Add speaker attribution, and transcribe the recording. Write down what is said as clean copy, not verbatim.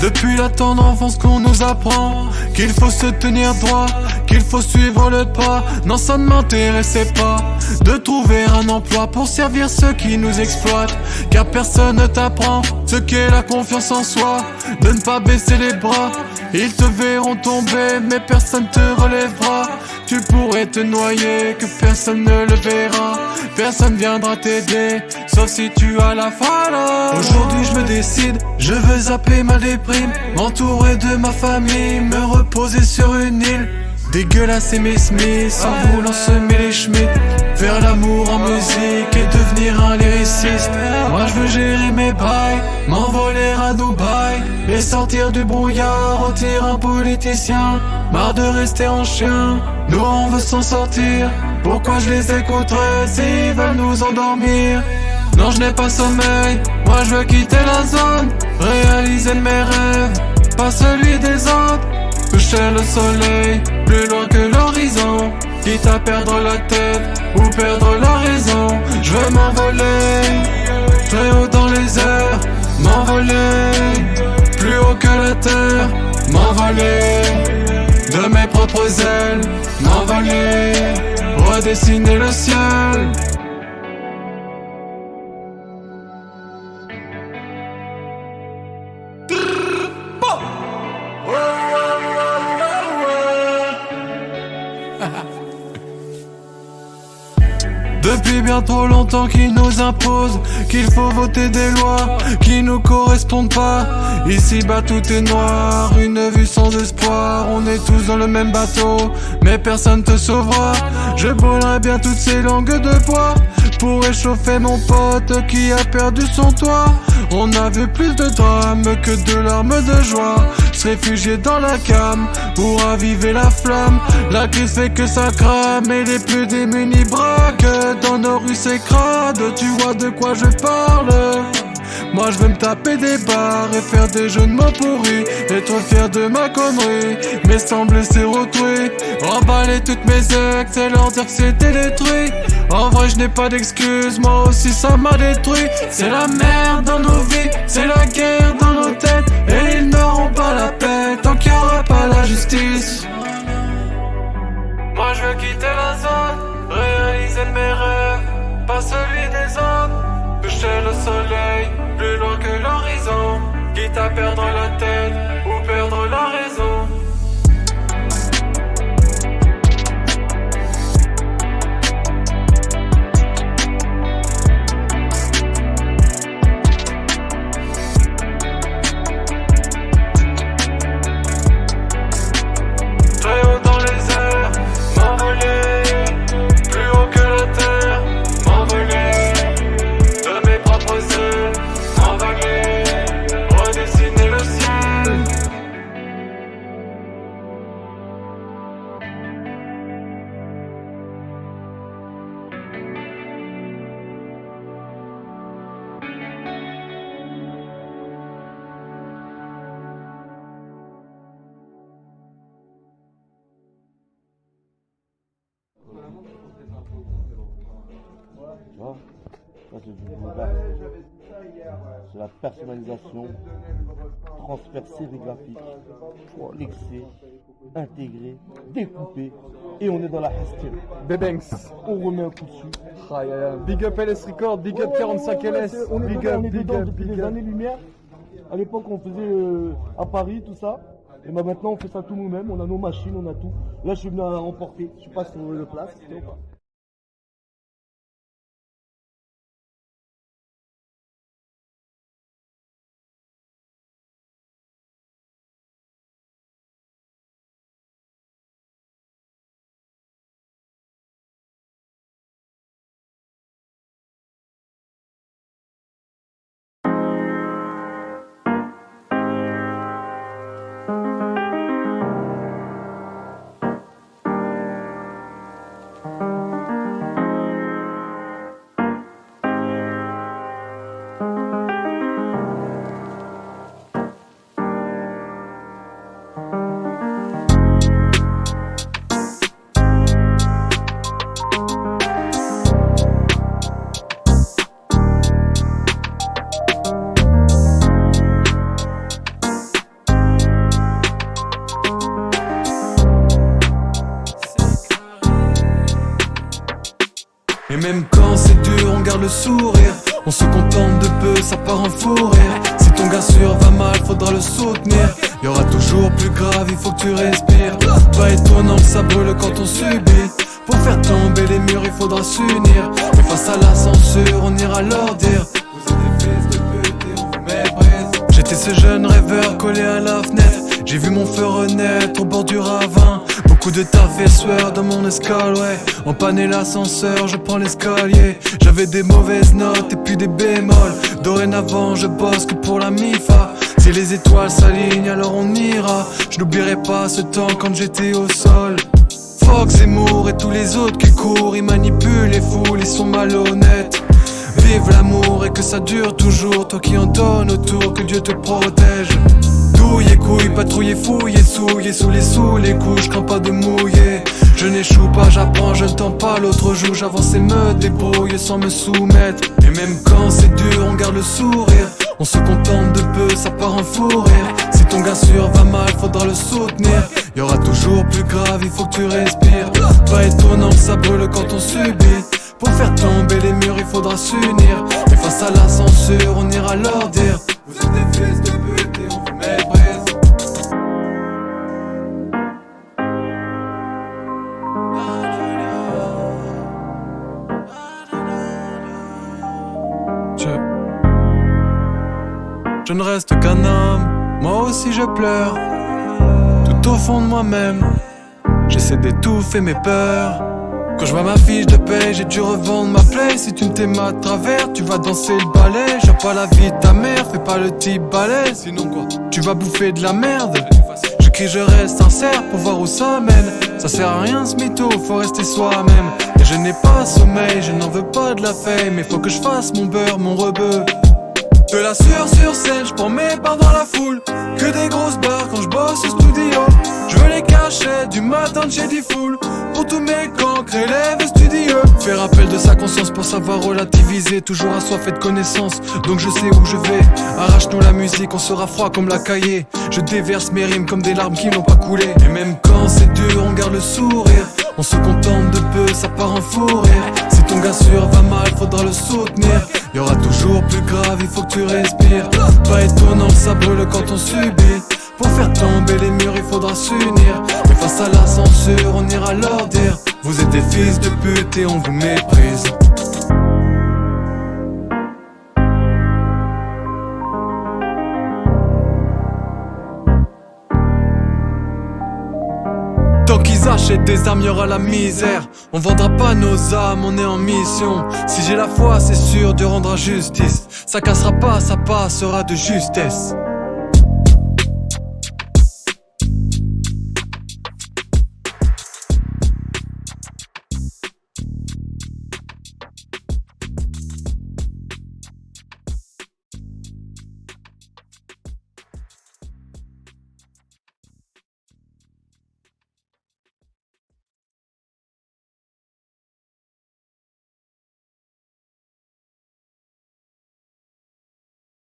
Speaker 1: Depuis la tendre enfance qu'on nous apprend qu'il faut se tenir droit, qu'il faut suivre le pas. Non, ça ne m'intéressait pas de trouver un emploi pour servir ceux qui nous exploitent, car personne ne t'apprend ce qu'est la confiance en soi, de ne pas baisser les bras. Ils te verront tomber mais personne te relèvera. Tu pourrais te noyer que personne ne le verra. Personne viendra t'aider sauf si tu as la fala. Aujourd'hui je me décide, je veux zapper ma déprime, m'entourer de ma famille, me reposer sur une île. Dégueulasse Aimer Smith, en voulant semer les schmitts, faire l'amour en musique et devenir un lyriciste. Moi je veux gérer mes bails, m'envoler à Dubaï et sortir du brouillard au tir un politicien. Marre de rester en chien, nous on veut s'en sortir. Pourquoi je les écouterais s'ils veulent nous endormir? Non, je n'ai pas sommeil, moi je veux quitter la zone, réaliser mes rêves, pas celui des autres. Toucher le soleil, plus loin que l'horizon, quitte à perdre la tête ou perdre la raison. Je veux m'envoler, très haut dans les airs, m'envoler, plus haut que la terre, m'envoler, de mes propres ailes, m'envoler, redessiner le ciel. Depuis bien trop longtemps qu'ils nous imposent qu'il faut voter des lois qui nous correspondent pas. Ici-bas tout est noir, une vue sans espoir. On est tous dans le même bateau, mais personne te sauvera. Je brûlerai bien toutes ces langues de bois pour réchauffer mon pote qui a perdu son toit. On a vu plus de drames que de larmes de joie, se réfugier dans la came pour raviver la flamme. La crise fait que ça crame et les plus démunis braquent. Dans nos rues c'est crade, tu vois de quoi je parle. Moi je veux me taper des barres et faire des jeux de mots pourris, être fier de ma connerie, mais sans blesser autrui. Emballer toutes mes ex et leur dire que c'était détruit. En vrai je n'ai pas d'excuses, moi aussi ça m'a détruit. C'est la merde dans nos vies, c'est la guerre dans nos têtes, et ils n'auront pas la paix tant qu'il n'y aura pas la justice. Moi je veux quitter la zone, réaliser mes rêves, pas celui des autres. Toucher le soleil, plus loin que l'horizon, quitte à perdre la tête ou perdre la raison. Très haut dans les airs, m'envoler, plus haut que la terre, m'envoler, de mes propres ailes, m'envoler, redessiner le ciel.
Speaker 2: Tu vois, ça c'est du yoga. C'est la personnalisation, transfert sérigraphique, l'excès, intégré, découpé, et on est dans la hashtag.
Speaker 3: Bebenks.
Speaker 2: On remet un coup dessus.
Speaker 3: Big up LS Record, big up 45 LS.
Speaker 2: On est
Speaker 3: Big
Speaker 2: dedans,
Speaker 3: up,
Speaker 2: on est
Speaker 3: big
Speaker 2: dedans
Speaker 3: up,
Speaker 2: depuis
Speaker 3: big
Speaker 2: les
Speaker 3: up.
Speaker 2: années-lumière. À l'époque, on faisait à Paris, tout ça. Et bah maintenant, on fait ça tout nous-mêmes. On a nos machines, on a tout. Là, je suis venu à remporter. Je sais pas si on veut le place.
Speaker 1: dur, on garde le sourire. On se contente de peu, ça part en fou rire. Si ton gars sûr va mal, faudra le soutenir. Y'aura toujours plus grave, il faut que tu respires. Pas étonnant que ça brûle quand on subit. Pour faire tomber les murs, il faudra s'unir. Mais face à la censure, on ira leur dire: vous êtes des fils de pute et on vous méprise. J'étais ce jeune rêveur collé à la fenêtre. J'ai vu mon feu renaître au bord du ravin. Beaucoup de taf et sueur dans mon escale, ouais. Empanné l'ascenseur, je prends l'escalier. J'avais des mauvaises notes et puis des bémols. Dorénavant, je bosse que pour la MIFA. Si les étoiles s'alignent, alors on ira. Je n'oublierai pas ce temps quand j'étais au sol. Fox, Zemmour et tous les autres qui courent. Ils manipulent les foules, ils sont malhonnêtes. Vive l'amour et que ça dure toujours. Toi qui en donnes autour, que Dieu te protège. Douille et couille, patrouiller, fouiller, souiller sous les couches, crains pas de mouiller. Je n'échoue pas, j'apprends, je ne tends pas, l'autre joue. J'avance et me débrouille sans me soumettre. Et même quand c'est dur, on garde le sourire. On se contente de peu, ça part en fou rire. Si ton gars sûr va mal, faudra le soutenir. Y'aura toujours plus grave, il faut que tu respires. Pas étonnant que ça brûle quand on subit. Pour faire tomber les murs, il faudra s'unir. Mais face à la censure, on ira leur dire: vous êtes des fils de pute et on vous méprise. Je ne reste qu'un homme, moi aussi je pleure. Tout au fond de moi-même, j'essaie d'étouffer mes peurs. Quand je vois ma fiche de paye, j'ai dû revendre ma plaie. Si tu me t'aimes à travers, tu vas danser le ballet. J'ai pas la vie de ta mère, fais pas le type balai. Sinon quoi, tu vas bouffer de la merde. Je crie, je reste sincère pour voir où ça mène. Ça sert à rien ce mytho, faut rester soi-même. Et je n'ai pas sommeil, je n'en veux pas de la fame. Mais faut que je fasse mon beurre, mon rebeu. De la sueur sur scène, je prends mes barres dans la foule. Que des grosses barres quand je bosse au studio. Je veux les cacher du matin de chez D-Fool. Pour tous mes cancres, élèves studieux. Faire appel de sa conscience pour savoir relativiser. Toujours assoiffé de connaissances, donc je sais où je vais. Arrache-nous la musique, on sera froid comme la cahier. Je déverse mes rimes comme des larmes qui n'ont pas coulé. Et même quand c'est dur, on garde le sourire. On se contente de peu, ça part en fou rire. Si ton gars sûr va mal, faudra le soutenir. Y'aura toujours plus grave, il faut que tu respires. Pas étonnant que ça brûle quand on subit. Pour faire tomber les murs, il faudra s'unir. Mais face à la censure, on ira leur dire: vous êtes des fils de pute et on vous méprise. Tant qu'ils achètent des armes, y'aura la misère. On vendra pas nos âmes, on est en mission. Si j'ai la foi, c'est sûr de rendre justice. Ça cassera pas, ça passera de justesse.